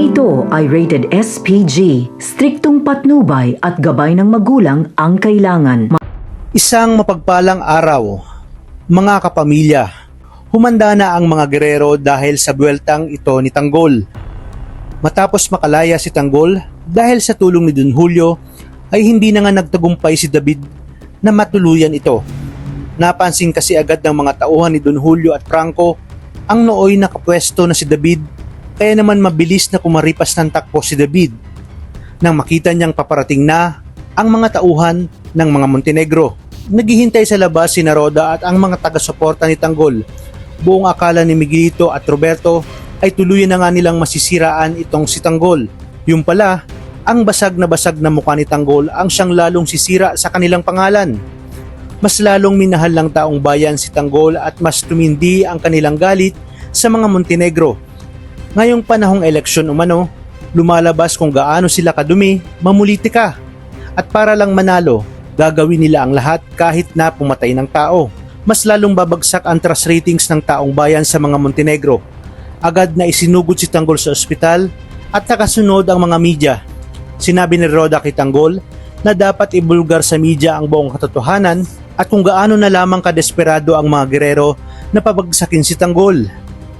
ito ay rated SPG, striktong patnubay at gabay ng magulang ang kailangan. Isang mapagpalang araw, mga kapamilya. Humanda na ang mga gerero dahil sa buweltang ito ni Tanggol. Matapos makalaya si Tanggol dahil sa tulong ni Don Julio ay hindi na nga nagtagumpay si David na matuluyan ito. Napansin kasi agad ng mga tauhan ni Don Julio at Franco ang nooy nakapwesto na si David, kaya naman mabilis na kumaripas ng takbo si David. Nang makita niyang paparating na ang mga tauhan ng mga Montenegro, naghihintay sa labas si Roda at ang mga taga-suporta ni Tanggol. Buong akala ni Miguelito at Roberto ay tuluyan na nga nilang masisiraan itong si Tanggol. Yung pala, ang basag na mukha ni Tanggol ang siyang lalong sisira sa kanilang pangalan. Mas lalong minahal ng taong bayan si Tanggol at mas tumindi ang kanilang galit sa mga Montenegro. Ngayong panahong eleksyon umano, lumalabas kung gaano sila kadumi, mamulitika. At para lang manalo, gagawin nila ang lahat kahit na pumatay ng tao. Mas lalong babagsak ang trust ratings ng taong bayan sa mga Montenegro. Agad na isinugod si Tanggol sa ospital at nakasunod ang mga media. Sinabi ni Roda kay Tanggol na dapat ibulgar sa media ang buong katotohanan at kung gaano na lamang kadesperado ang mga gerero na pabagsakin si Tanggol.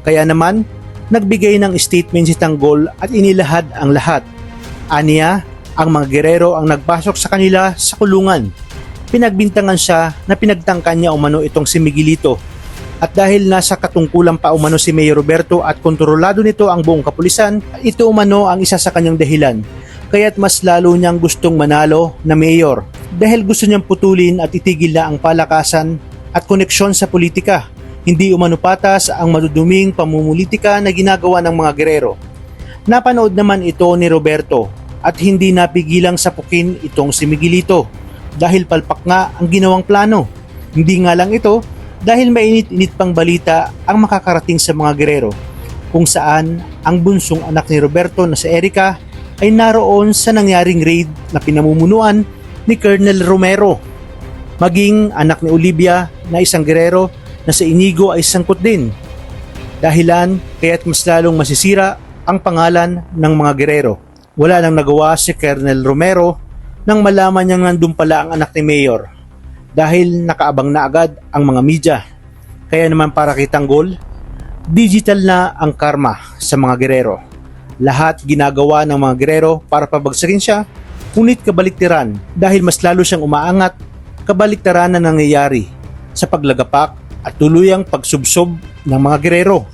Kaya naman, nagbigay ng statement si Tanggol at inilahad ang lahat. Aniya, ang mga gerero ang nagpasok sa kanila sa kulungan. Pinagbintangan siya na pinagtangkan niya umano itong si Miguelito. At dahil nasa katungkulan pa umano si Mayor Roberto at kontrolado nito ang buong kapulisan, ito umano ang isa sa kanyang dahilan. Kaya't mas lalo niyang gustong manalo na mayor dahil gusto niyang putulin at itigil na ang palakasan at koneksyon sa politika. Hindi umano patas ang maduduming pamumulitika na ginagawa ng mga gerero. Napanood naman ito ni Roberto at hindi napigilang sapukin itong si Miguelito dahil palpak nga ang ginawang plano. Hindi nga lang ito dahil mainit-init pang balita ang makakarating sa mga gerero kung saan ang bunsong anak ni Roberto na si Erica ay naroon sa nangyaring raid na pinamumunuan ni Colonel Romero. Maging anak ni Olivia na isang gerero na sa Inigo ay sangkot din. Dahilan kaya't mas lalong masisira ang pangalan ng mga gerero. Wala nang nagawa si Colonel Romero nang malaman niyang nandun pala ang anak ni Mayor dahil nakaabang na agad ang mga media. Kaya naman para kay Tanggol, digital na ang karma sa mga gerero. Lahat ginagawa ng mga gerero para pabagsakin siya, ngunit kabaliktaran dahil mas lalo siyang umaangat, kabaliktaran na nangyayari sa paglagapak at tuluyang pagsubsob ng mga gerero.